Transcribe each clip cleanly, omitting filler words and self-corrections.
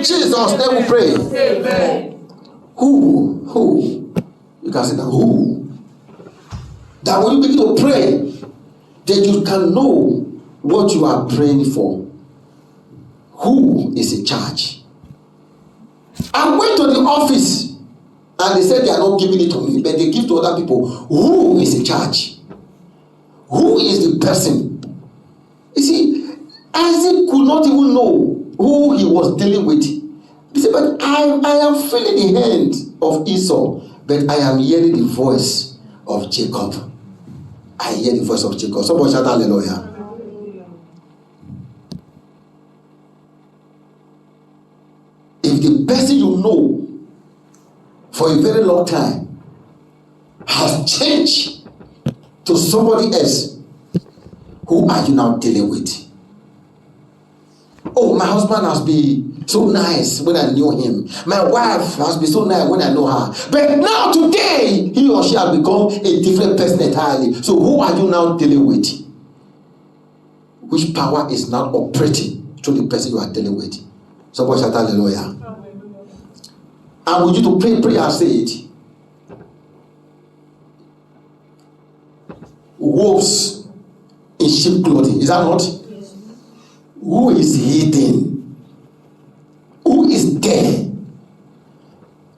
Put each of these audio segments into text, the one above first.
Jesus, they will pray. Amen. Who? You can say that who? That when you begin to pray, then you can know what you are praying for. Who is in charge? I went to the office and they said they are not giving it to me, but they give to other people. Who is in charge? Who is the person? You see, Isaac could not even know who he was dealing with. He said, but I am feeling the hand of Esau, but I am hearing the voice of Jacob. I hear the voice of Jacob. Somebody shout hallelujah. If the person you know for a very long time has changed to somebody else, who are you now dealing with? Oh, my husband has been so nice when I knew him. My wife has been so nice when I know her. But now today, he or she has become a different person entirely. So who are you now dealing with? Which power is now operating through the person you are dealing with? Somebody shout hallelujah. I want you to pray and say it. Wolves in sheep clothing. Is that not? Yes. Who is hidden? Who is there?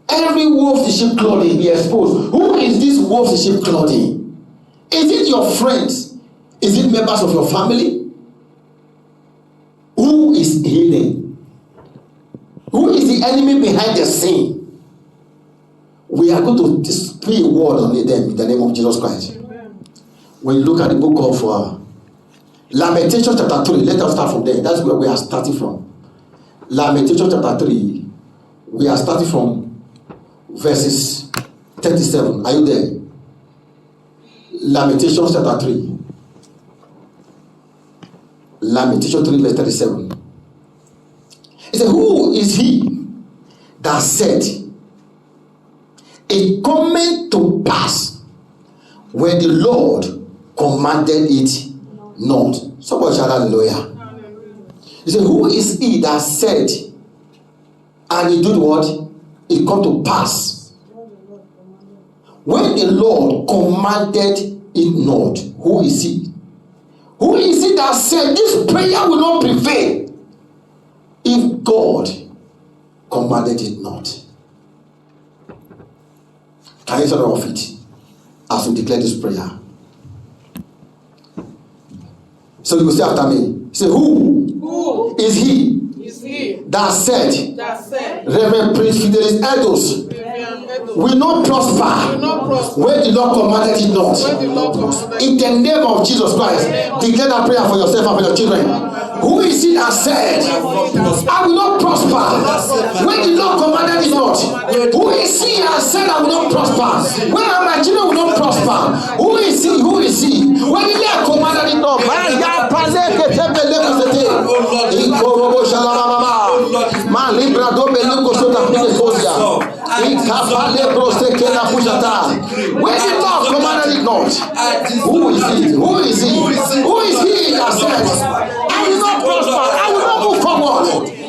Every wolf in sheep clothing be exposed. Who is this wolf in sheep clothing? Is it your friends? Is it members of your family? Who is hidden? Who is the enemy behind the scene? We are going to display a word on them in the name of Jesus Christ. When you look at the book of Lamentation chapter 3, let us start from there. That's where we are starting from. Lamentation chapter 3, we are starting from verses 37. Are you there? Lamentation chapter 3. Lamentation 3 verse 37. It says, who is he that said, it cometh to pass when the Lord commanded it not? Somebody shout hallelujah. He said, who is he that said, and he did what? It come to pass when the Lord commanded it not? Who is he? Who is it that said this prayer will not prevail if God commanded it not? Can you start off it as we declare this prayer? So you will say after me. Say, who is he that said, Reverend Prince Fidelis Edos will not prosper when the Lord commanded it not? In the name of Jesus Christ, declare that prayer for yourself and for your children. Who is he that said, I will not prosper when the Lord commanded it not? Who is he that said, I will not prosper when my children will not prosper? Who is he? Who is he? When the Lord commanded it not? When the Lord commanded it not, who is he? Who is he? Who is he that says, I will not prosper, I will not move forward?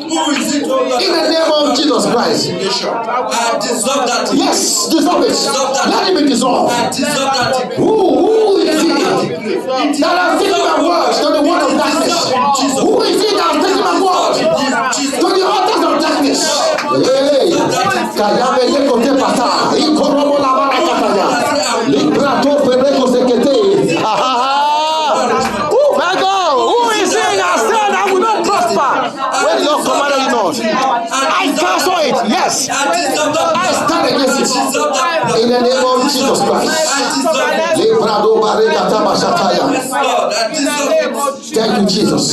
In the name of Jesus Christ. I dissolve that. Yes, dissolve it. Let it be dissolved. Who is he that has taken my words to the word of darkness? Who is he that has taken my words to the altars of darkness? Oh my God, who is he that said I will not prosper when the Lord commanded it not? I cancel it. Yes, I stand against it in the name of Jesus Christ. Thank you, Jesus.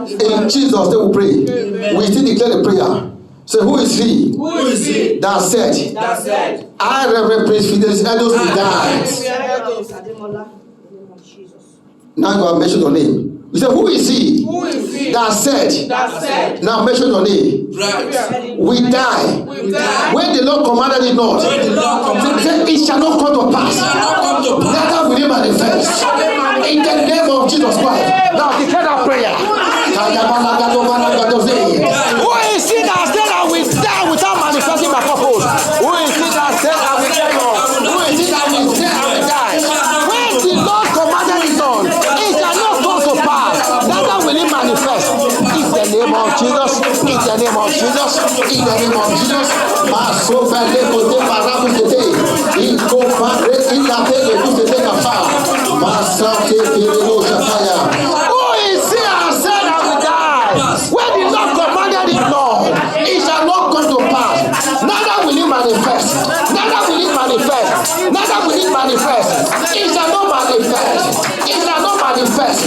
In Jesus' name we pray. We still declare the prayer. So who is he? Who is he that said, I, Reverend Prince Fidelis Edos, will die? Now you have mentioned your name. You say, who is he? Who is he that said? Now mention your name. Right. We die. When the Lord commanded it not, it shall not come to pass. Neither will it manifest. In the name of Jesus Christ. Now declare that prayer. Who is he that said I will name of Jesus. In the name of Jesus. Maso bale kote parabu kete. Iko pare ina tele kute kafa. Masa te kirelo shataya. Who is here and said I will die? When the Lord commanded it, Lord, it shall not come to pass. Neither will it manifest. Neither will it manifest. Neither will it manifest. It shall not manifest. It shall not manifest.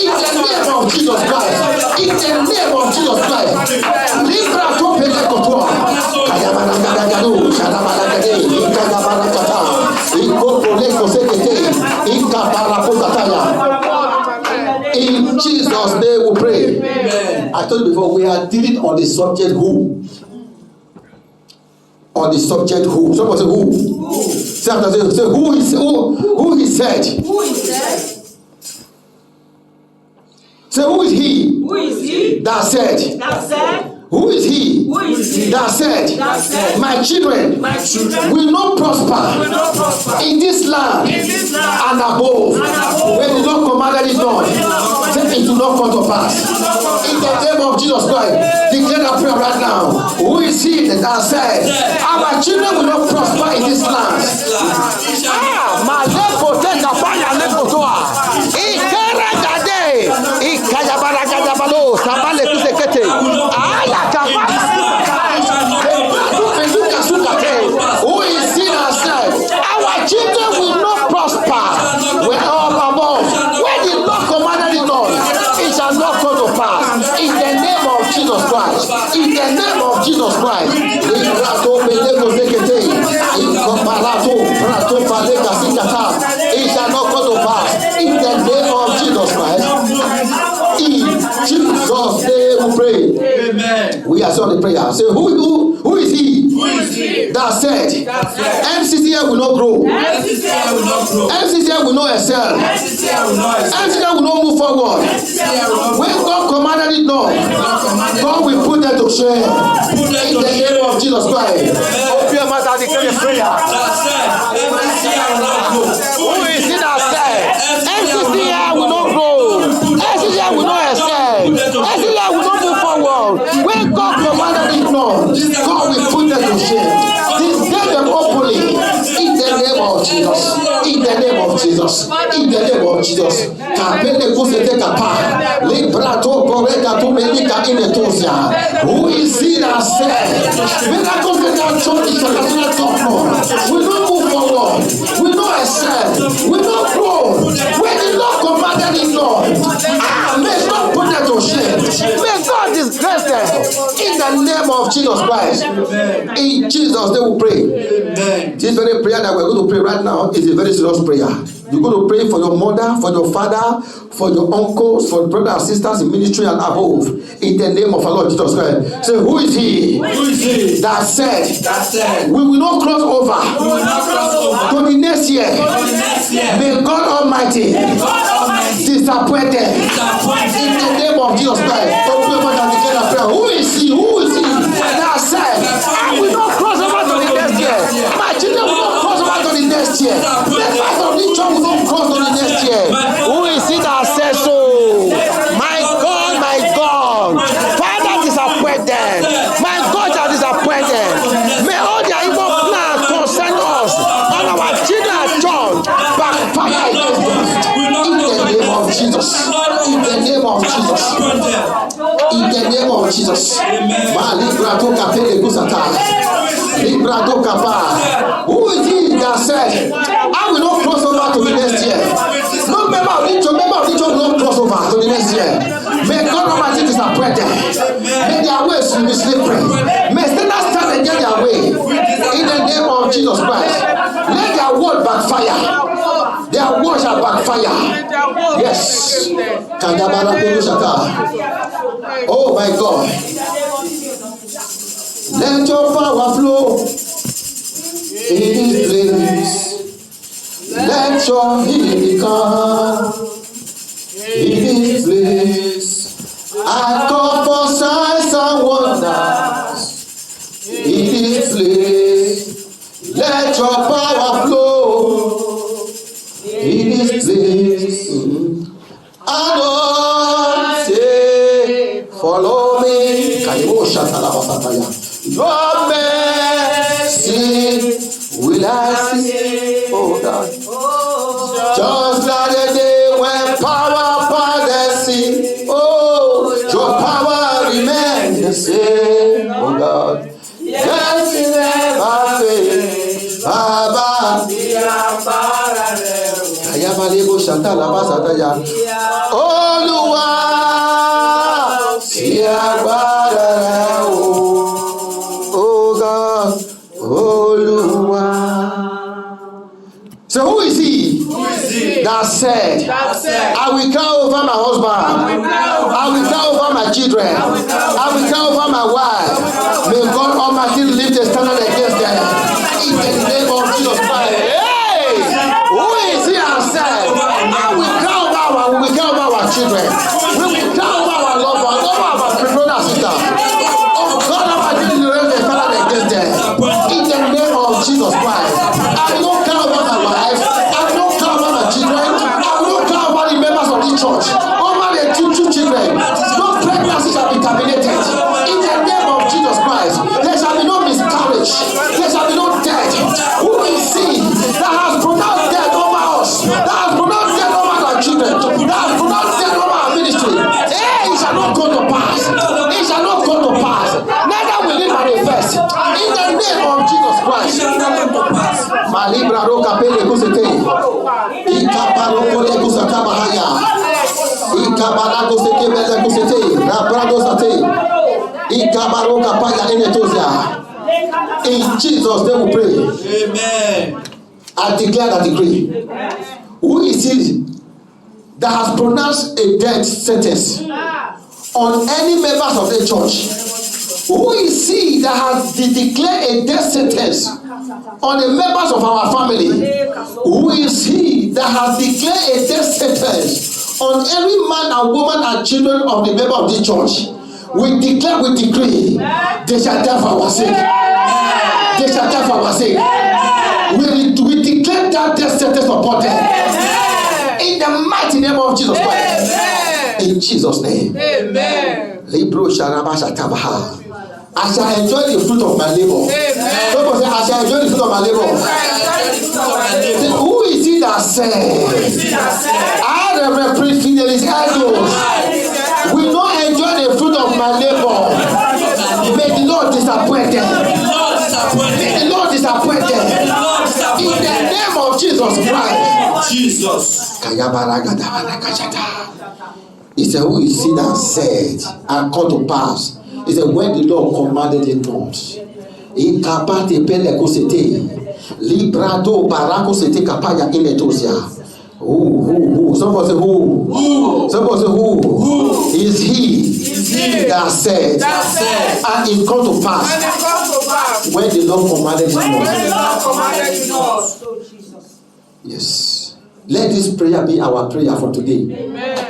In the name of Jesus Christ. In the name of Jesus Christ. Libra to pele kotoa. Kayamana gadagadu. Shalamana gade. Ikayamana kata. Ikoko leko sekete. Ikapara kotataya. In Jesus' name we pray. Amen. I told you before, we are dealing on the subject who. On the subject who. Someone say who. Say who is who? Who he said? Who is that? Say who is he? Who is he? That said. That said. Who is he? Who is he? That said. That said. My children. My children will not prosper. will not prosper In this land. in this land And above. When the Lord commanded it not. Say it will not come to pass. In the name of Jesus Christ. Declare that prayer right now. Who is he that said, our children will not prosper in this land? My lepo take a fire lepo toa. Ikere gade. Ikayabara gadabalo. Sabale kusekete. Ala kabala. Who is he that said, our children will not prosper when all above. When the Lord commanded it not, it shall not come to pass. In the name of Jesus Christ. In the name of Jesus Christ. It shall not come to pass. In the name of Jesus Christ. In Jesus' name we pray. Amen. We are still on the prayer. Say who is he? Who is he? That said, MCCL will not grow. MCCL will not grow. MCCL will not excel. MCCL will not excel. MCCL will not move forward. When God commanded it not, God will put them to shame. In the name of Jesus Christ. Open your mouth and declare the prayer. Who is it that said, MCCL will not grow? MCCL will not excel. MCCL will not move forward. When God commanded it not, God will put them to shame. Display them openly. In the name of Jesus. In the name of Jesus. In the name of Jesus. Kapele kusete kapa. Librato boreka to melika inetosia. Who is he that said, miracles in our church international government will not move forward, will not excel, will not grow. When the Lord commanded it, Lord, may God put them to shame. May God disgrace them. In the name of Jesus Christ. In Jesus' name we pray. This very prayer that we're going to pray right now is a very serious prayer. You're going to pray for your mother, for your father, for your uncles, for brothers and sisters in ministry and above. In the name of our Lord Jesus Christ. Say, who is he? Who is he? That said, we will not cross over. We will not cross over To the next year. May God Almighty disappoint them. In the name of Jesus Christ. Who is he? Who is he? That said, I will not cross over to the next year. My children will not cross over to the next year. The life of the church will not cross to the next year. Who is he that says so? My God, Father, disappoint them. My God shall disappoint them. May all their evil plans concern us and our children at church backfire against them. In the name of Jesus. In the name of Jesus. In the name of Jesus. Who is he that said, I will not cross over to the next year? No member of the church will not cross over to the next year. May God Almighty disappoint them. May their ways be slippery. May Satan stand against their way. In the name of Jesus Christ. Let their word backfire. Their word shall backfire. Yes. Oh my God. Let your power flow in this place. Let your healing come in this place. I call for signs and wonders in this place. Let your power flow in this place. I don't say, follow me. Your mercy will I see. Oh God. Just like the day when power upon the sea. Oh, your power remains the same. Oh God. Yes, it never fails. Baba. Ayabalebo Shanta Laba Sataya. Olúwa, sí agbára rẹ̀ o. Oh God, Olúwa. So who is he? That said, I will cry over my husband. I will cry over my children. I will cry over my wife. May God Almighty lift a standard against them. In the name of Jesus Christ. Hey! Who is he that said, I will cry over our children. We will cry over our loved ones, over our brother and sister. Oh God Almighty lift a standard against them. In the name of Jesus Christ. I will not cry over my wife. Church, over the two children, no pregnancy shall be terminated. In the name of Jesus Christ, there shall be no miscarriage, there shall be no death. Who is he that has pronounced death over us, that has pronounced death over our children, that has pronounced death over our ministry? Hey, it shall not come to pass. It shall not come to pass. Neither will it manifest. In the name of Jesus Christ. Malibra roka pele kusete. Ikaparoko lekusakabahaya. Ikabarago seke bele kusete. Rabrado sate. Ikabaroka paya enetozia. In Jesus' name we pray. Amen. I declare that decree. Who is it that has pronounced a death sentence on any members of the church? Who is he that has declared a death sentence on the members of our family? Who is he that has declared a death sentence on every man and woman and children of the member of the church? We declare, we decree, they shall die for our sake. They shall die for our sake. We declare that death sentence upon them. In the mighty name of Jesus Christ. In Jesus' name. Amen. I shall enjoy the fruit of my labor. People say, I shall enjoy the fruit of my labor. Who is it that said, I represent Fidelis Eagles? We don't enjoy the fruit of my labor. May the Lord disappoint them. May the Lord disappoint them. In the name of Jesus Christ. Jesus. He said, who is it that said, and come to pass? He said, when the Lord commanded it not. Ikapate pelekosete. Librado barakosete kapaya inetosia. Who? Somebody say who? Somebody say who? Is he that said, and it come to pass when the Lord commanded it not. Yes. Let this prayer be our prayer for today.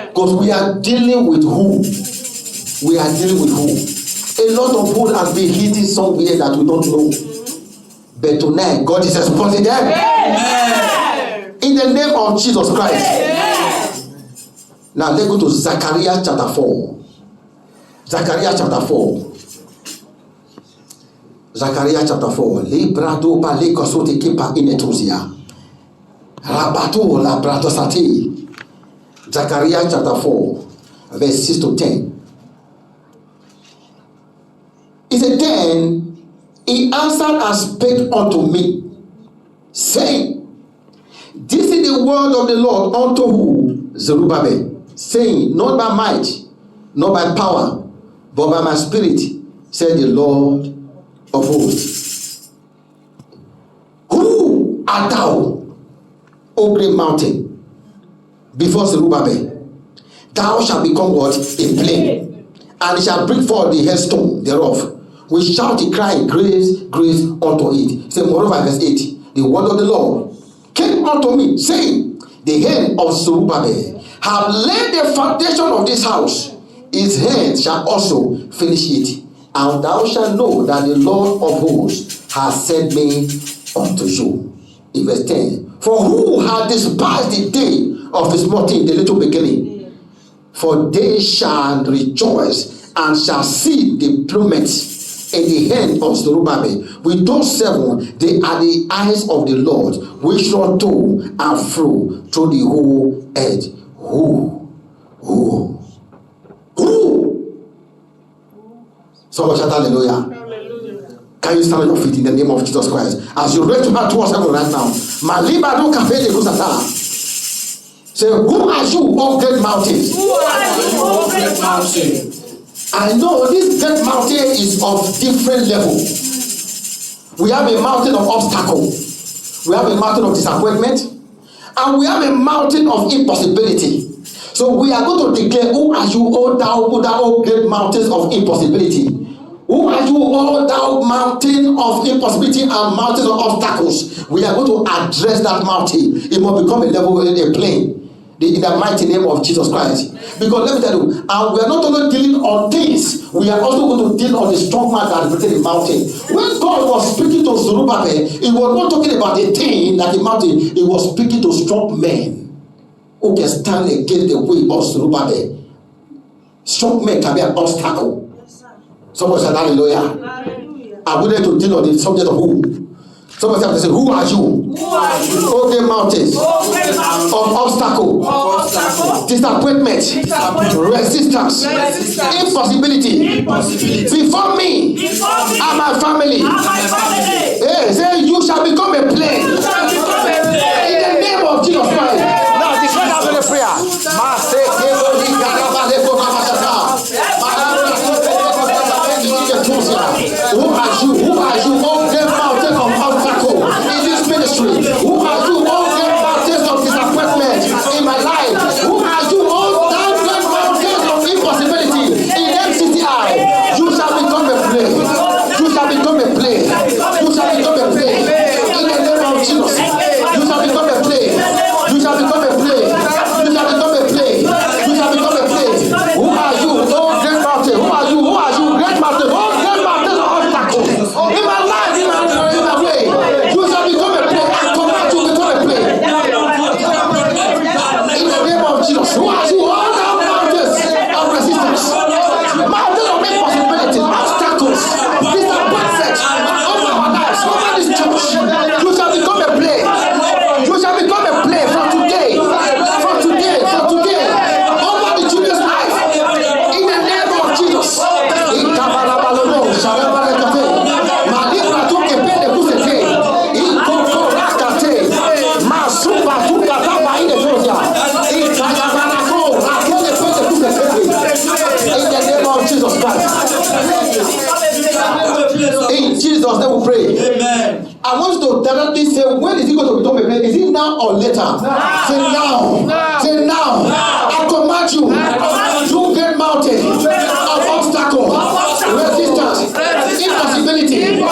Because we are dealing with who? We are dealing with who? A lot of food has been hidden somewhere that we don't know. But tonight, God is exposing them. In the name of Jesus Christ. Now let's go to Zechariah chapter 4. Zechariah chapter 4. Zechariah chapter 4. Librado paleko sote kipa inetusia. Rabato la brato sati. Zechariah chapter 4, verse 6 to 10. He said, then he answered and spake unto me, saying, this is the word of the Lord unto who? Zerubbabel, saying, not by might, not by power, but by my spirit, said the Lord of hosts. Who art thou, O great mountain? Before Zerubbabel, thou shalt become what? A plain, and it shall bring forth the headstone thereof. We shout a cry, grace, grace unto it. Say, moreover, verse 8, the word of the Lord came unto me, saying, the hand of Zerubbabel have laid the foundation of this house. His hand shall also finish it. And thou shalt know that the Lord of hosts has sent me unto you. In verse 10, for who hath despised the day of his mountain, the little beginning? For they shall rejoice and shall see the plummet in the hand of Zerubbabel. With those 7, they are the eyes of the Lord, which run to and fro through the whole earth. Who? Somebody shout hallelujah. Can you stand on your feet in the name of Jesus Christ? As you raise your hand towards heaven right now. Maliba do cafe de kusata. Say, who are you, O great mountains? Who are you, O great mountain? I know this great mountain is of different level. We have a mountain of obstacle. We have a mountain of disappointment. And we have a mountain of impossibility. So we are going to declare, who are you, O thou great mountains of impossibility? Who are you, O thou mountain of impossibility and mountains of obstacles? We are going to address that mountain. It must become a level, a plane. In the mighty name of Jesus Christ. Because let me tell you, and we are not only dealing on things, we are also going to deal on the strong man that represented the mountain. When God was speaking to Zerubbabel, he was not talking about a thing like a mountain, he was speaking to strong men who can stand against the way of Zerubbabel. Strong men can be an obstacle. Somebody said hallelujah. I'm going to deal on the subject of who. Somebody have to say, who are you? Who are you? O great mountains O great mountains of obstacle, disappointment, resistance, impossibility before me and my family. Hey, say, you shall become a plain. In the name of Jesus Christ. Now declare that very prayer. Who are you? Who are you? O great mountain of obstacle in this ministry. Who are you? O great mountains of disappointment in my life. Who are you? O great mountains of impossibility in MCCI. You shall become a plain. You shall become a plain. You shall become a plain. In the name of Jesus. You shall become a plain. You shall become a plain. You shall become a plain. You shall become a plain. Who are you? O great mountain. Who are you? Who are you? Great mountain. Oh, great mountain of obstacles. In my life, in my way. You shall become a plain. I command you to become a plain. In the name of Jesus. Who are you? All the mountains of resistance. Mountains of impossibility. Obstacles. Disappointment. Over our lives. Over this church. You shall become a plain. You shall become a plain from today. From today. From today. Over the children's life. In the name of Jesus. In Kabalabalono. Shalabalekate. Malibra tu kepele kusete. In Kokorakate. Masuba tu kataba ine joja. In Kayabalako. Akele pele kusete. In the name of Jesus Christ. In Jesus' name we pray. Amen. I want you to directly say, when is it going to become a plain? Is it now or later? Say now. Say now. I command you. You great mountain of obstacle, resistance, impossibility,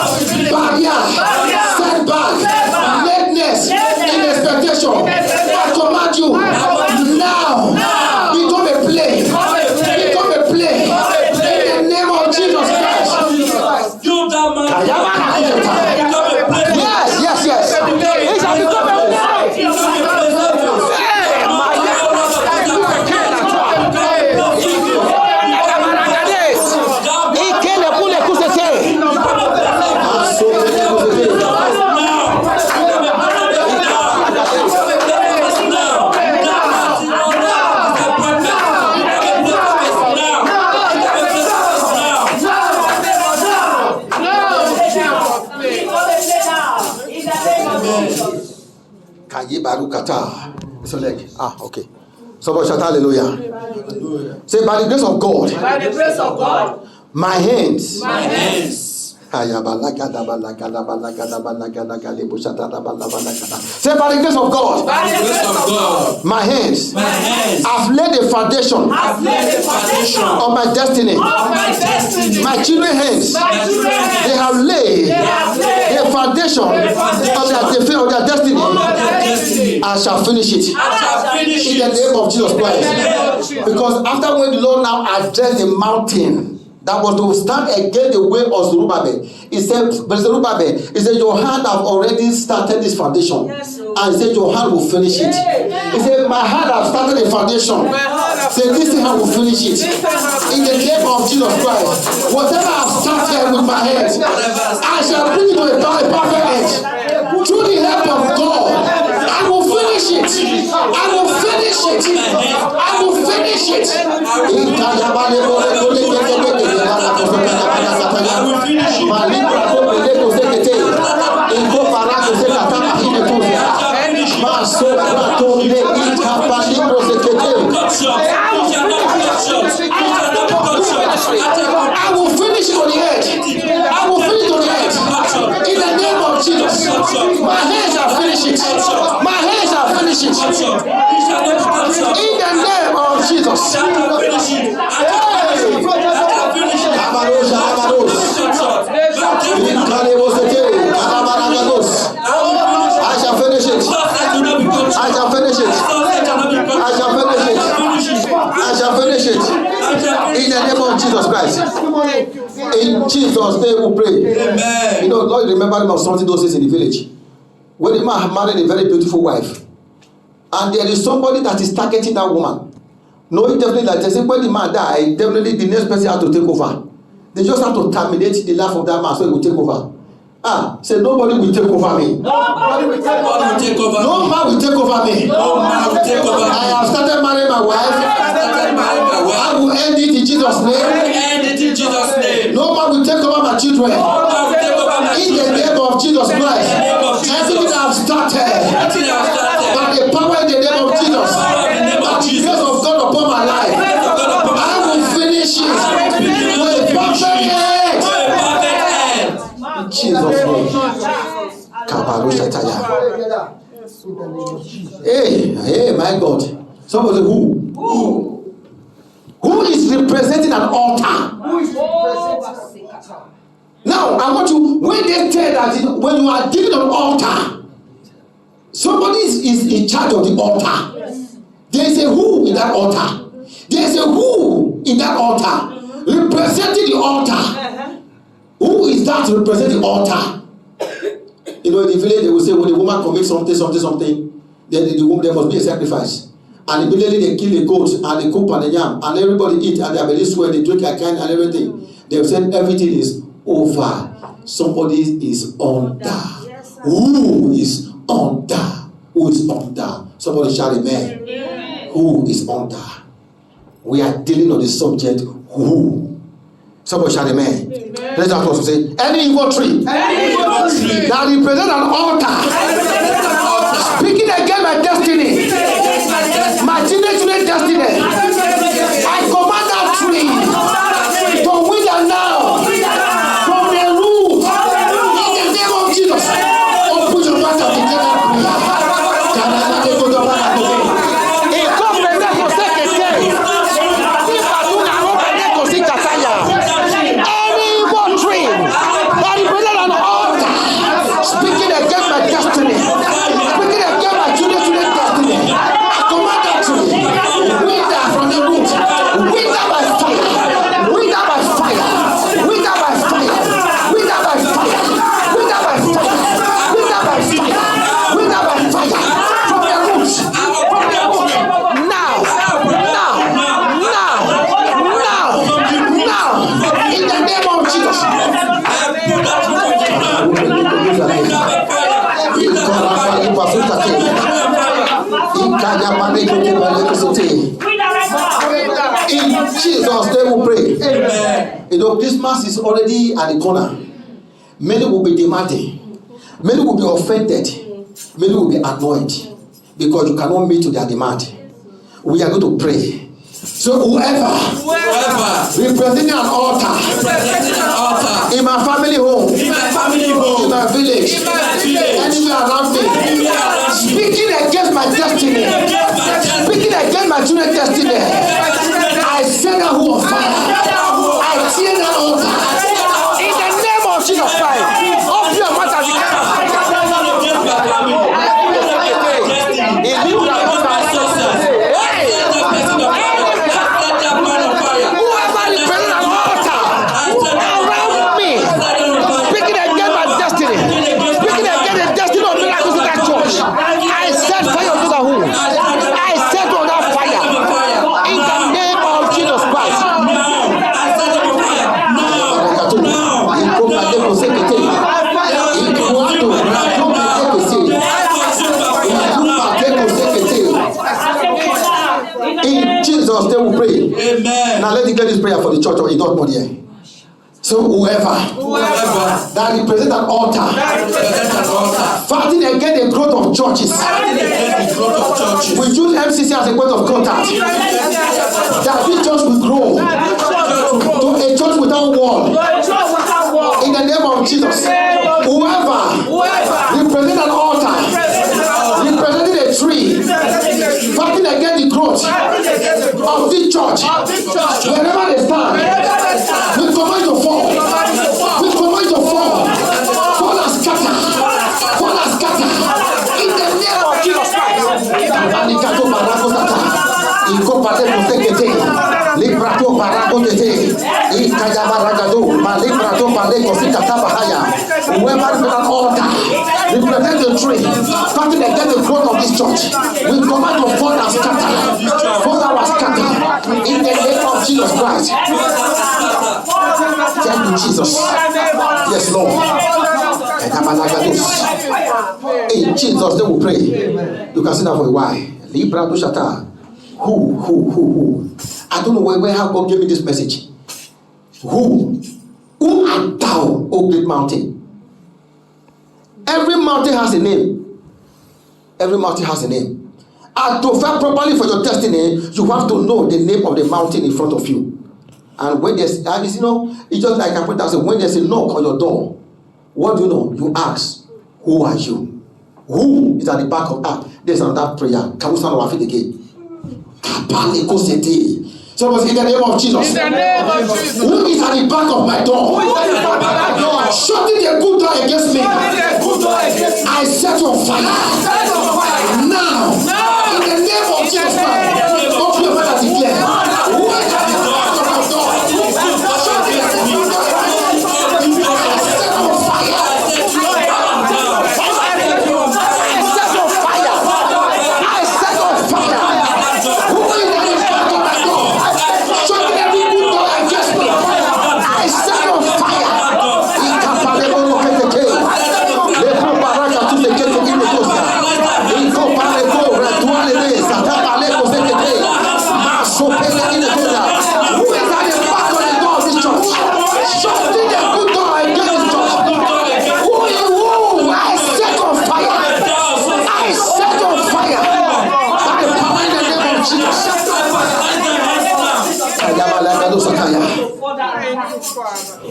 barrier, setback, lateness, inexpectation. I command you now. Become a plain. Become a plain. In the name of Jesus Christ. You that man. Yes. He shall become a So like, okay. Somebody shout hallelujah. Say, by the grace of God. By the grace of God. My hands. My hands. Say, by the grace of God. By the grace of God. My hands. My hands. I've laid the foundation. I've laid the foundation of my destiny. of my destiny. My children's hands. My children's hands. They have laid the foundation of their destiny. I shall finish it. I shall finish In the it. name of Jesus Christ. Because after when the Lord now addressed the mountain that was to stand against the way of Zerubbabel, he said, but Zerubbabel, he said, your hand have already started this foundation. And he said, your hand will finish it. He said, my hand have started the foundation. Say, this thing I will finish it. In the name of Jesus Christ. Whatever I've started with my hands, I shall bring it to a perfect end. Through the help of God, I will finish it. I will finish it. I will finish it. I will finish to the edge. I will finish to the edge. In the name of Jesus. My hands are finishing. My hands are finishing. In the name of Jesus. I shall finish it. I shall finish it. I shall finish it. I shall finish it. In the name of Jesus Christ. In Jesus' name we pray. Amen. You know, Lord, remember of something those days in the village. When the man had married a very beautiful wife, and there is somebody that is targeting that woman, knowing definitely that they say when the man died, definitely the next person had to take over. They just have to terminate the life of that man so he will take over. Say nobody will take over me. Nobody will take over. No man will take over me. No man will take over. I have started marrying my wife. I will end it in Jesus' name. End it in Jesus' name. No man will take over my children. No man will take over my In the name of Jesus Christ. Everything I have started. By the power in the name of Jesus. By the grace of God upon my life. I will finish it with a perfect end. In Jesus' name. Hey, my God. Somebody who is representing an altar? Now, I want you, when they tell that when you are giving an altar, somebody is in charge of the altar. There is a who in that altar. There is a who in that altar representing the altar. Who is that to represent the altar? You know, in the village, they will say when the woman commits something, then there must be a sacrifice. And immediately they kill a goat and they cook and the yam, and everybody eat and they very swear, they drink a kind and everything. They have said everything is over. Somebody is under. Who is under? Who is under? Somebody shout amen. Who is under? We are dealing on the subject who. Somebody shout amen. Let's also say any evil tree that represents an altar speaking against my destiny, my children's destiny, I command that tree to wither now from the root in the name of Jesus. Oh, put your mouth up together. In Jesus' name we pray. Amen. You know, Christmas is already at the corner. Many will be demanding. Many will be offended. Many will be annoyed because you cannot meet to their demand. We are going to pray. So whoever representing an altar in my family home, in my village, anywhere around me, speaking against my destiny, speaking against my children's destiny, I send that who on fire. I tear that altar in the name of Jesus Christ. Open your mouth as you can. I set fire to the who. I set on that fire. In the kosekete. Ikuato rato kosekete. In Jesus' name we pray. Amen. Now let's declare this prayer for the church of Dortmund here. So whoever that represents an altar, fighting against the growth of churches, we use MCC as a point of contact. That this church will grow to a church without wall. In the name of Jesus, whoever represents an altar, representing a tree, fighting against the growth of this church, wherever they stand, we command to fall. We command to fall. Fall and scatter. Fall and scatter. In the name of Jesus Christ. Alikato barako tata. Iko pate kusekete. Librato barako tete. Ikaya baragado. Malibrato bareko sikata bahaya. Whoever is an altar, represent the tree, fighting against the growth of this church. We command to fall and scatter. Fall and scatter. In the name of Jesus Christ. Thank you, Jesus. Yes, Lord. In Jesus' name we pray. You can sit down for a while. Libra do shata. Who? I don't know where how God gave me this message. Who art thou, O great mountain? Every mountain has a name. Every mountain has a name. And to fight properly for your destiny, you have to know the name of the mountain in front of you. And when there's, it's just like I put that, when there's a knock on your door, what do you know? You ask, who are you? Who is at the back of that? There's another prayer. Can we stand on our feet again? So in the name of Jesus. In the name of Jesus. Who is at the back of my door? Shutting the good door against me. I set on fire. Now. In the name of Jesus Christ. Open your mouth and declare. Who is at the back of my door? Shutting the good door against me. I set on fire.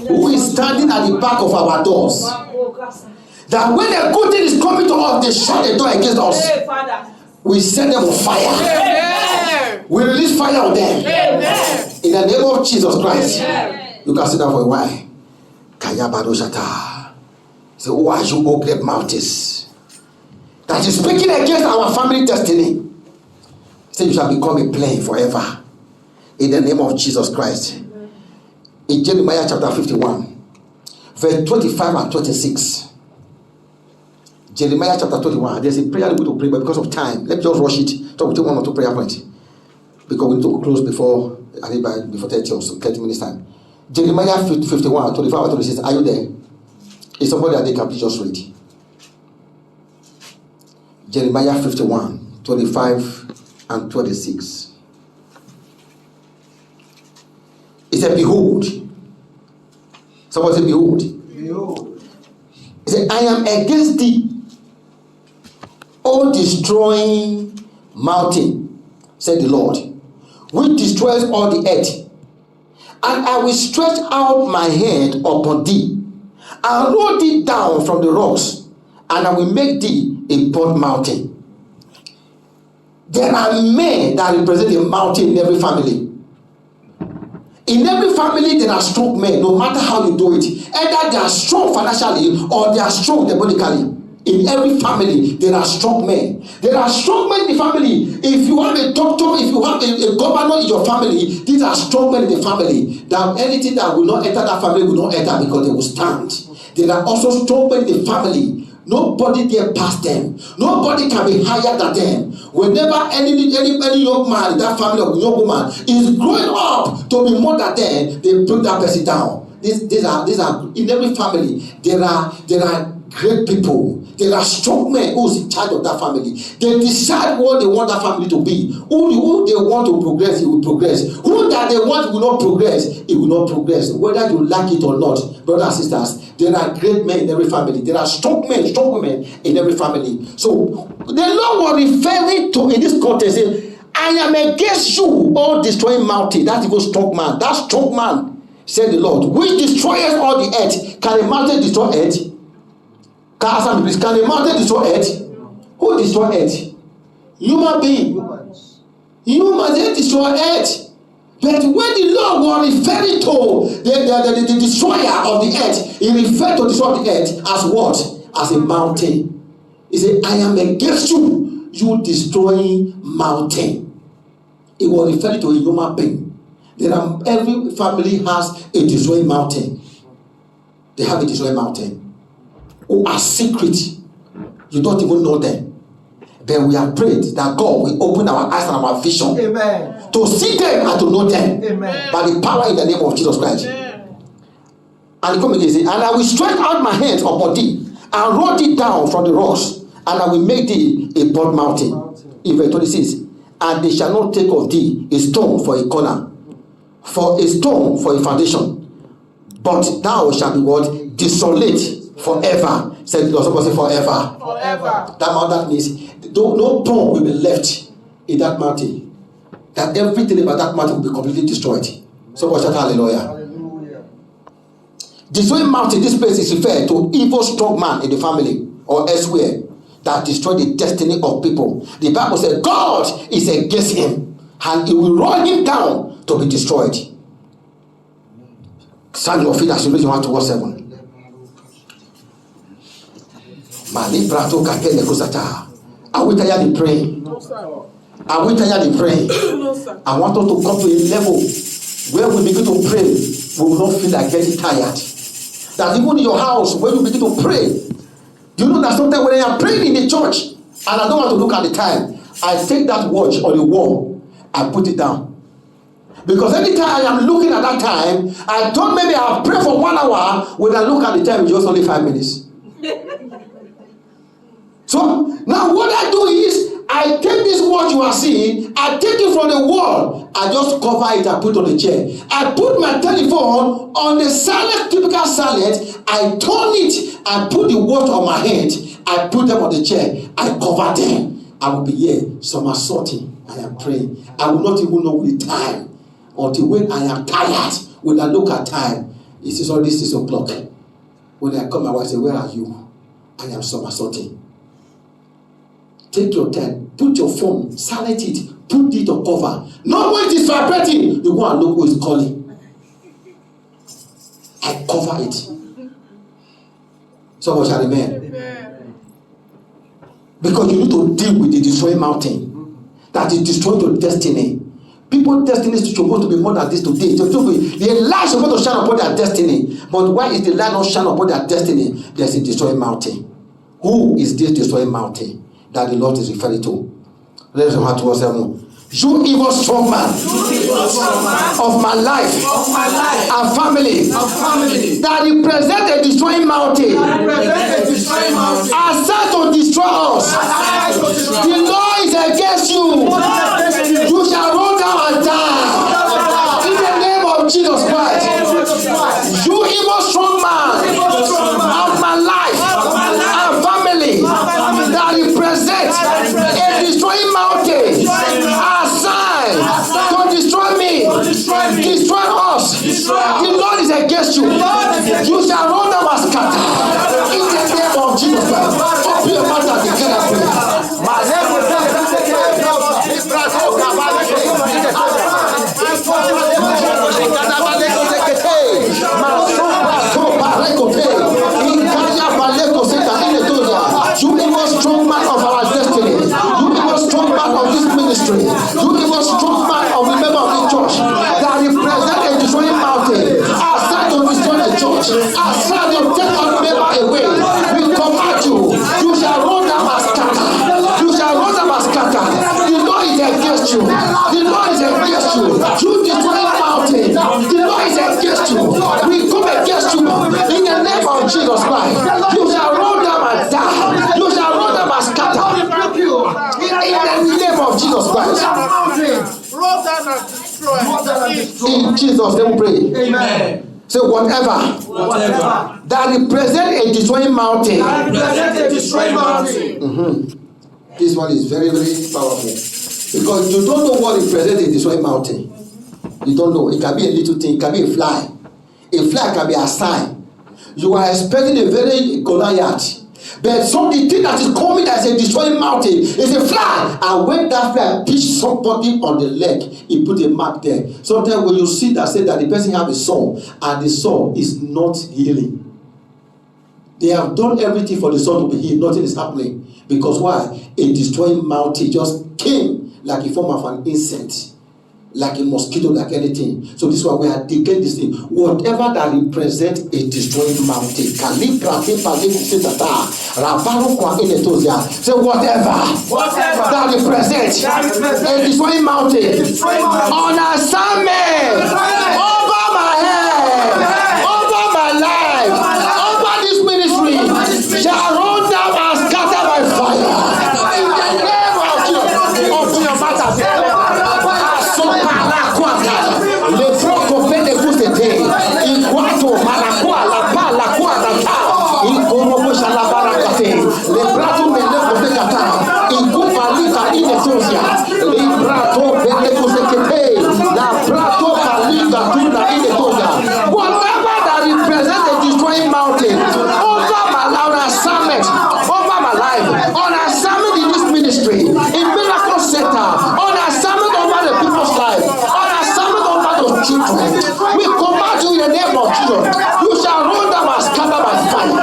Who is standing at the back of our doors? That when a good thing is coming to us, they shut the door against us. We set them on fire. We release fire on them. In the name of Jesus Christ. You can sit down for a while. So who are you, O great mountains? That is speaking against our family destiny. Say you shall become a plain forever. In the name of Jesus Christ. In Jeremiah chapter 51, verse 25 and 26. Jeremiah chapter 21. There's a prayer we're going to pray, but because of time, let's just rush it. So we'll take one or two prayer points. Because we need to close before 30 or so, 30 minutes time. Jeremiah 51, 25 and 26. Are you there? Is somebody that they can please just read? Jeremiah 51, 25 and 26. It said, behold. Somebody said, behold. Behold. It said, I am against thee, O destroying mountain, said the Lord, which destroys all the earth. And I will stretch out my hand upon thee, and roll thee down from the rocks, and I will make thee a broad mountain. There are men that represent a mountain in every family. In every family, there are strong men, no matter how you do it. Either they are strong financially or they are strong demonically. In every family, there are strong men. There are strong men in the family. If you have a doctor, if you have a governor in your family, these are strong men in the family. That anything that will not enter that family will not enter because they will stand. There are also strong men in the family. Nobody dare pass them. Nobody can be higher than them. Whenever any young man in that family or young woman is growing up to be more than them, they bring that person down. these are in every family. There are great people. There are strong men who's in charge of that family. They decide what they want that family to be. Who they want to progress, it will progress. Who that they want will not progress, it will not progress. Whether you like it or not, brothers and sisters, there are great men in every family. There are strong men, strong women in every family. So the Lord was referring to in this context, saying, I am against you, all destroying mountain. That's the strong man. That strong man, said the Lord, which destroys all the earth. Can a mountain destroy earth? Can a mountain destroy earth? Who destroy earth? Human being. Humans, they destroy earth. But when the Lord was referring to the destroyer of the earth, he referred to destroy the earth as what? As a mountain. He said, I am against you, you destroying mountain. It was referring to a human being. Every family has a destroying mountain. They have a destroying mountain. Who are secret. You don't even know them. But we have prayed that God will open our eyes and our vision. Amen. To see them and to know them. Amen. By the power in the name of Jesus Christ. Amen. And he come again, and I will stretch out my hands upon thee and roll thee down from the rocks, and I will make thee a broad mountain. In verse 26, and they shall not take of thee a stone for a corner, for a stone for a foundation, but thou shalt be what? Desolate forever. Said the Lord. Somebody say forever. Forever. That means no stone will be left in that mountain. That everything about that mountain will be completely destroyed. Somebody shout hallelujah. Hallelujah. Destroying mountain, this place is referred to evil strong man in the family or elsewhere that destroy the destiny of people. The Bible says God is against him and he will roll him down to be destroyed. Stand your feet as you read your hand towards 7. Are we tired of praying? No, sir. Are we tired of praying? No, sir. I want us to come to a level where we begin to pray, we will not feel like getting tired. That even in your house, when you begin to pray, do you know that sometimes when I am praying in the church and I don't want to look at the time, I take that watch on the wall, I put it down. Because anytime I am looking at that time, I thought maybe I'll pray for 1 hour. When I look at the time, it's just only 5 minutes. So now what I do is I take this watch you are seeing, I take it from the wall, I just cover it and put it on the chair. I put my telephone on the silent, typical silent, I turn it, I put the watch on my hand, I put them on the chair, I cover them. I will be here somersaulting. I am praying. I will not even know the time until when I am tired. When I look at time, it is already 6 o'clock. When I come, my wife say, where are you? I am somersaulting. Take your time, put your phone, silent it, put it on cover. Not when it is vibrating, you go and look who is calling. I cover it. Someone shall remain. Because you need to deal with the destroying mountain that is destroying your destiny. People's destiny is supposed to be more than this today. The light is supposed to shine upon their destiny. But why is the light not shine upon their destiny? There's a destroying mountain. Who is this destroying mountain that the Lord is referring to? Let's have to us. You evil strong man of my life and family that represent a destroying mountain, assigned to destroy us. The Lord is against you. You shall roll down and die in the name of Jesus Christ. You evil strong man of my life and family that represent a destroying mountain, assigned to destroy me, destroy us. The Lord is against you. You shall run down and scatter in the name of Jesus Christ. Open your mouth and declare that prayer. Jesus Christ, you shall roll them and die. You shall roll them and scatter. In the name of Jesus Christ. Roll down and destroy. In Jesus' name we pray. Amen. So whatever Whatever that represent a destroying mountain. destroy mountain. This one is very, very powerful. Because you don't know what represents a destroying mountain. You don't know. It can be a little thing. It can be a fly. A fly can be a sign. You are expecting a very Goliath. But the thing that is coming as a destroying mountain is a fly. And when that fly pitch somebody on the leg, he put a mark there. Sometimes when you see that, say that the person have a sore, and the sore is not healing. They have done everything for the sore to be healed. Nothing is happening. Because why? A destroying mountain just came like a form of an insect. Like a mosquito, like anything. So this is why we are declaring this thing. Whatever that represents a destroying mountain. Say whatever that represents a destroying mountain on assignment over my head, over my life, over this ministry shall roll down and scatter by fire. In the name of Jesus. Open your mouth and say, le frocco pende cusete in quanto malacua la palla qua da ta in como la baracate le prato me le cosecata in cupalita in esosia le prato pende cusete la prato palita tunda in esosia. Whatever that represents a destroying mountain over my assignment, over my life, on assignment in this ministry, in miracle center, on assignment over the people's life, children, we command you in the name of Jesus. You shall roll down and scatter by fire.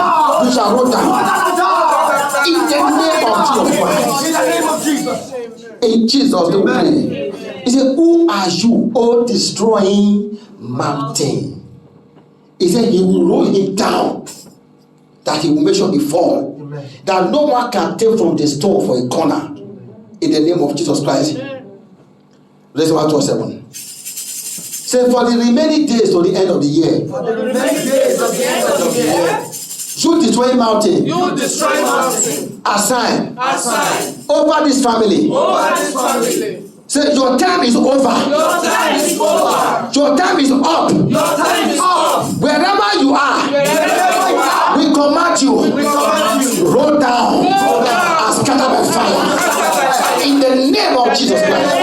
You shall roll down in the name of Jesus. In Jesus' name we pray. He said, who are you, O destroying mountain? He said he will roll him down, that he will make sure he fall. That no one can take from the store for a corner. In the name of Jesus Christ. Let's go to 7. Say for the remaining days to the end of the year. For the remaining days of the end of the year. You destroy mountain. You destroy mountain. Assign. Assign. Over this family. Over this family. Say your time is over. Your time is over. Your time is up. Your time is up. Wherever you are. Wherever you are. We command you. We command you. Roll down. And scatter by fire. In the name of Jesus Christ.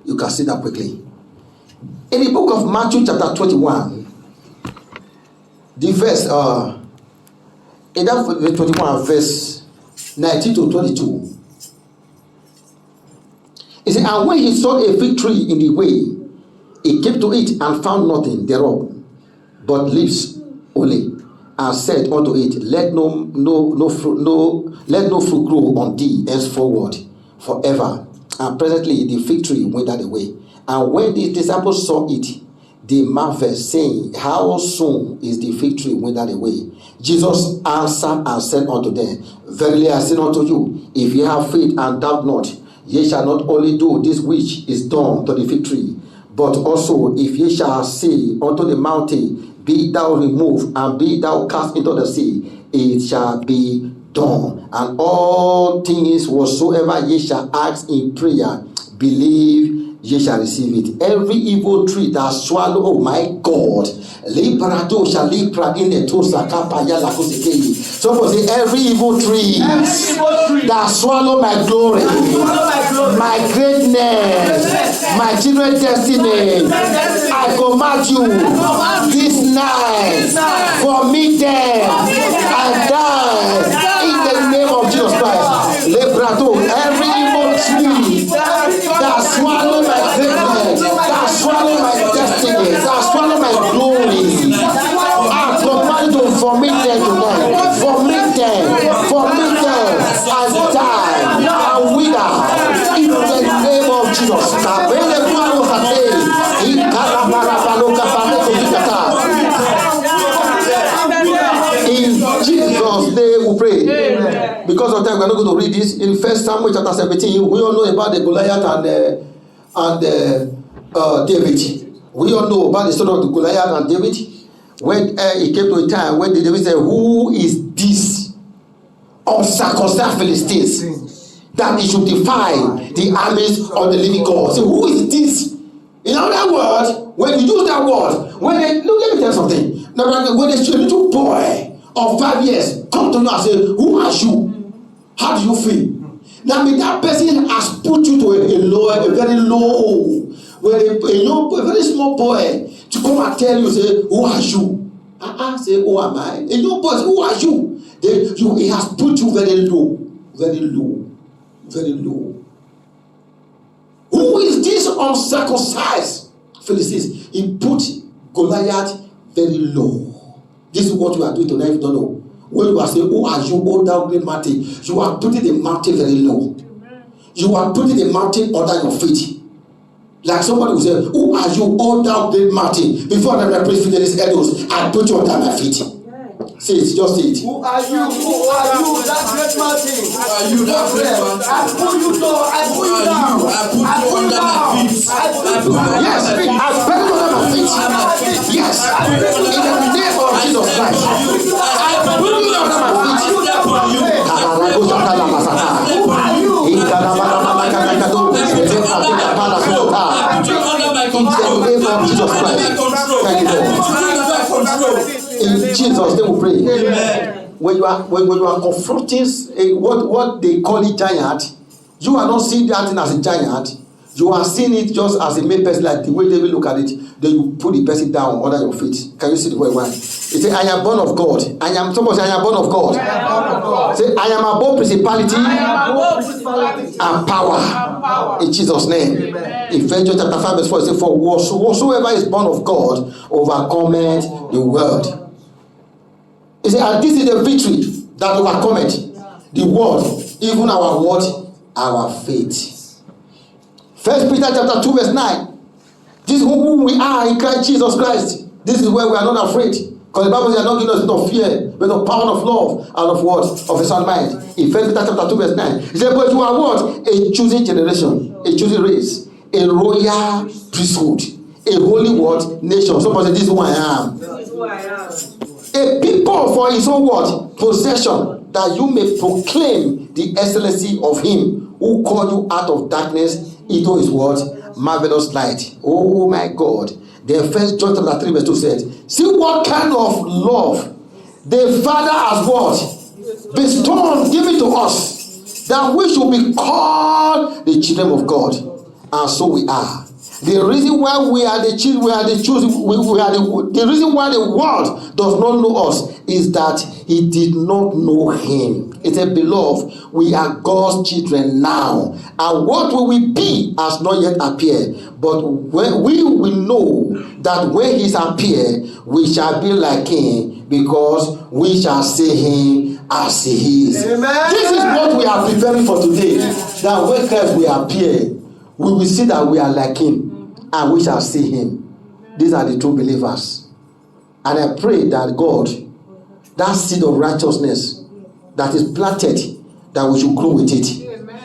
You can see that quickly. In the book of Matthew chapter 21, the verse in that 21 verse 19 to 22. It says, and when he saw a fig tree in the way, he came to it and found nothing thereof, but leaves only, and said unto it, let no fruit grow on thee henceforward forever. And presently the fig tree withered away. And when the disciples saw it, they marveled, saying, how soon is the fig tree withered away? Jesus answered and said unto them, verily I say unto you, if ye have faith and doubt not, ye shall not only do this which is done to the fig tree, but also if ye shall say unto the mountain, be thou removed and be thou cast into the sea, it shall be done. And all things whatsoever ye shall ask in prayer, believe ye shall receive it. Every evil tree that swallow, oh my God, someone say every evil tree that swallow my glory, my greatness, my children's destiny, I command you this night, vomit them and die in the name of Jesus Christ. Every evil tree that swallow my greatness, that swallow my destiny, that swallow my glory, I command you to vomit them tonight. Vomit them and die and wither in the name of Jesus. In Jesus' name we pray. Amen. Because of time, we are not going to read this. In 1 Samuel chapter 17, we all know about the Goliath and David. We all know about the story of the Goliath and David. When it came to a time when David said, "Who is this uncircumcised Philistines that he should defy the armies of the living God?" So who is this? In other words, when you use that word, when they look, let me tell you something. Now, when a little boy of 5 years come to you and say, "Who are you?" How do you feel? Now, that person has put you to a very low. When a very small boy to come and tell you, say, "Who are you?" Say, "Who am I?" A little boy, "Who are you?" He has put you very low, very low, very low. Who is this uncircumcised Philistines? He put Goliath very low. This is what we are doing tonight. If you don't know, when you are saying, "Who are you, O thou great mountain?" you are putting the mountain very low. You are putting the mountain under your feet. Like somebody will say, "Who are you, O thou great mountain?" Before the priest Fidelis Edos, I put you under my feet. Say it, just say it. Who are you? Who are you? That great mountain. Who are you, that great mountain? I pull you down. I pull you down. I put you under my feet. I put you down. Yes, I put you under my feet. Yes, in the name of Jesus Christ. I put you under my feet. Who are you? In the name of Jesus Christ. Thank you, Lord. In Jesus' name we pray. Amen. When you are confronting what they call it giant, you are not seeing that thing as a giant. You are seeing it just as a made person, like the way they will look at it. Then you put the person down under your feet. Can you see the way why? It says, "I am born of God." Somebody say, "I am born of God." Say, "I am above principality and power." In Jesus' name. Amen. Ephesians chapter 5 verse 4 says, "For whatsoever is born of God overcometh the world." He said, "And this is the victory that overcometh the world, even our what? Our faith." 1 Peter chapter 2 verse 9. This is who we are in Christ Jesus Christ. This is where we are not afraid. Because the Bible says, "I not giving us a spirit of fear, but of power, of love, and of what? Of a sound mind." In 1 Peter chapter 2 verse 9. He said, "But you are what? A chosen generation, a chosen race, a royal priesthood, a holy what? Nation." Somebody say, "This is who I am." This is who I am. A people for his own what? Possession, that you may proclaim the excellency of him who called you out of darkness into his what? Marvelous light. Oh my God. Then 1 John chapter 3 verse 2 said, "See what kind of love the Father has what? Bestowed, given to us, that we should be called the children of God." And so we are. The reason why we are the children, the reason why the world does not know us is that he did not know him. It said, "Beloved, we are God's children now, and what will we be has not yet appeared. But when we will know that when he appear, we shall be like him, because we shall see him as he is." Amen. This is what we are preparing for today. That when Christ will appear, we will see that we are like him, and we shall see him. These are the true believers. And I pray that God, that seed of righteousness that is planted, that we should grow with it.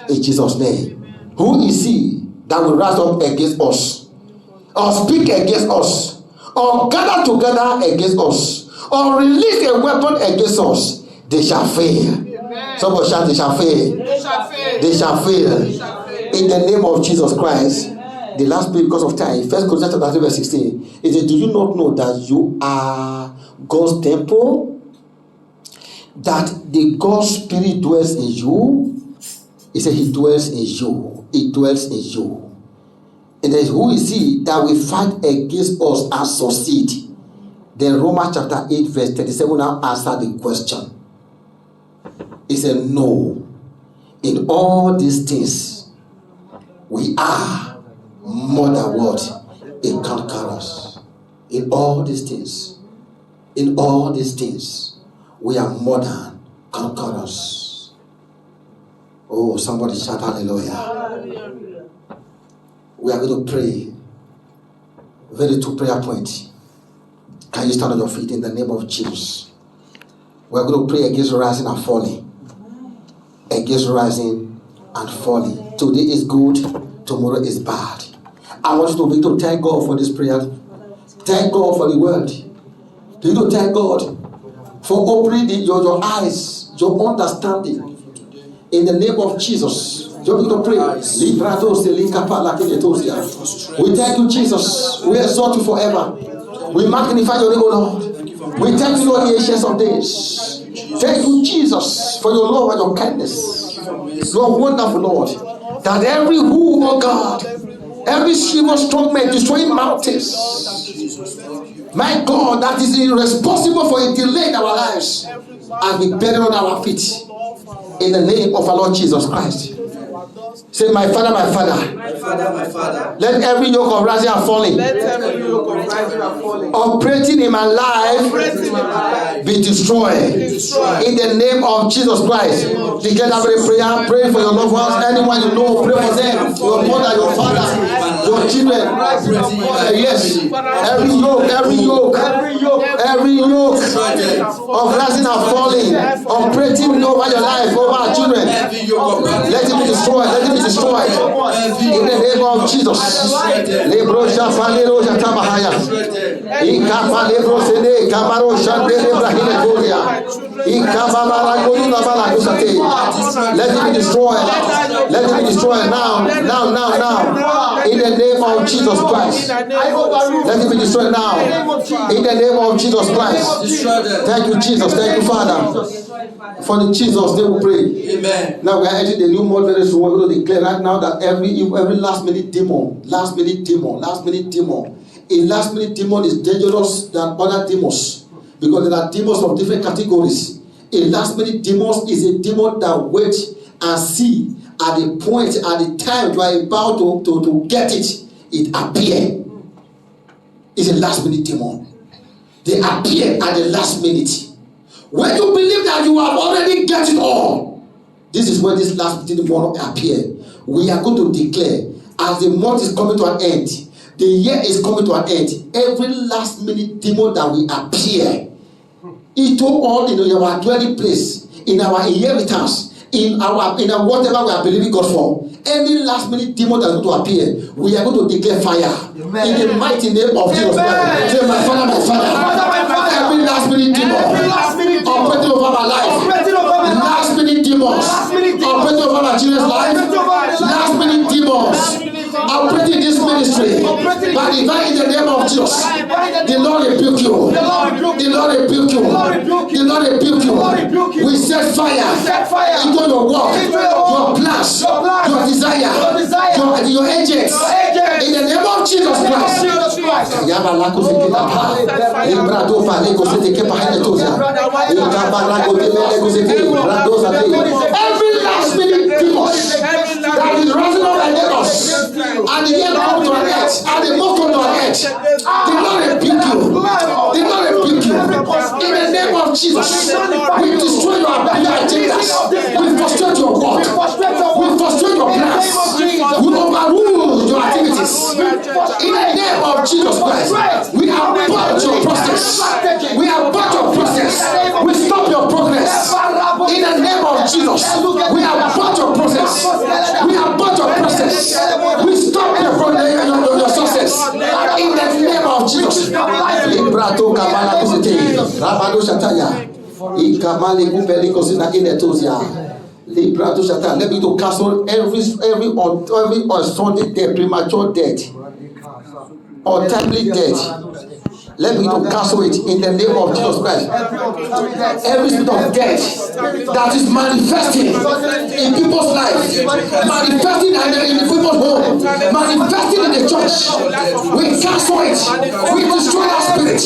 In Jesus' name. Who is he that will rise up against us, or speak against us, or gather together against us, or release a weapon against us? They shall fail. Somebody shout, "They shall fail." They shall fail. They shall fail. They shall fail. In the name of Jesus Christ. The last bit, because of time, 1 Corinthians chapter 3 verse 16. It says, "Do you not know that you are God's temple? That the God's Spirit dwells in you?" He said, "He dwells in you. He dwells in you." And then, who is he that will fight against us and succeed? Then Romans chapter 8 verse 37 now answer the question. He said, "No. In all these things, we are more than what? A conquerors." In all these things, we are more than conquerors. Oh, somebody shout hallelujah. We are going to pray. Very two prayer points. Can you stand on your feet in the name of Jesus? We are going to pray against rising and falling. Against rising and falling. Today is good, tomorrow is bad. I want you to thank God for this prayer Thank God for the word. You know, thank God for opening your eyes, your understanding. In the name of Jesus. You need to pray. We thank you, Jesus. We exalt you forever. We magnify your name, O Lord. We thank you, Lord, the ancients of days. Thank you, Jesus, for your love and your kindness. You are wonderful, Lord. That every who, oh God, every silver strong man destroying mountains, my God, that is irresponsible for a delay in our lives, and we bear on our feet. In the name of our Lord Jesus Christ. Say, my Father, my Father. My Father, my Father. Let every yoke of rising and falling, Let every yoke of rising and falling, operating in my life, be destroyed. In the name of Jesus Christ. Declare that very prayer. Pray for your loved ones. Anyone you know, pray for them. Your mother, your father, your children. Yes. Every yoke of rising and falling, operating over your life, over our children. Let it be destroyed. Let it be destroyed. In the name of Jesus. Let it be destroyed. Let it be destroyed now. In the name of Jesus Christ. Let it be destroyed now. In the name of Jesus Christ. Thank you, Jesus. Thank you, Father. For the Jesus, they will pray. Amen. Now we are entering the new month very soon. We're going to declare right now that every last minute demon, a last minute demon is dangerous than other demons, because there are demons of different categories. A last minute demon is a demon that waits and see at the point, at the time you are about to get it, it appear. It's a last minute demon. They appear at the last minute. When you believe that you have already get it all, this is when this last minute demon appear. We are going to declare, as the month is coming to an end, the year is coming to an end, every last minute demon that will appear, it all in our dwelling place, in our inheritance, in our whatever we are believing God for, any last minute demon that is going to appear, we are going to declare fire. Amen. In the mighty name of Jesus Christ. Say, my Father, every last minute demon operating over my life, last minute demons operating over my children's life, last minute demons operating this ministry, by divine in the name of Jesus, the Lord rebuke you. The Lord rebuke you. The Lord rebuke you. We set fire into your work, your plans, your desire, your agents, in the name of Jesus Christ. Every last minute demon that is rising up against us, and the year come to an end, and the month come to an end, the Lord rebuke you. The Lord rebuke you. In the name of Jesus, we destroy your agendas. We frustrate your work. We frustrate your plans. We overrule your activities. In the name of Jesus Christ, we abort your process. We abort your process. We stop your progress. In the name of Jesus, we abort your process. We abort your process. We stop your success. In the name of Jesus. Let me to cancel every unfounded death, premature death, or timely death. Let me to cancel it in the name of Jesus Christ. Every spirit of death that is manifesting in people's lives, manifesting in people's home, manifesting in the church, we cancel it. We destroy that spirit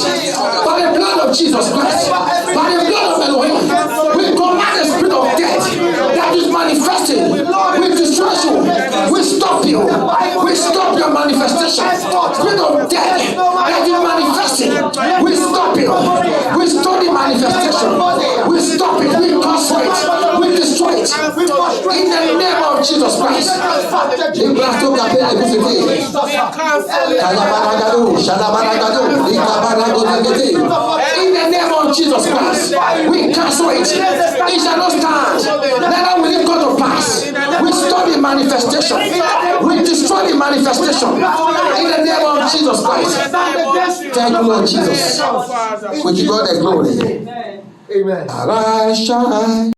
by the blood of Jesus Christ, by the blood of Elohim. We command the spirit of death that is manifesting. We destroy you. We stop you. We stop your manifestation. Spirit of death that is manifesting. We stop it. We stop the manifestation. We stop it. We cancel it. We destroy it. In the name of Jesus Christ. In the name of Jesus Christ, we cancel it. It shall not stand. Neither will it come to pass. We stop the manifestation. We destroy the manifestation in the name of Jesus Christ. Thank you, Lord Jesus. We give God the glory. Amen. Arise, shine.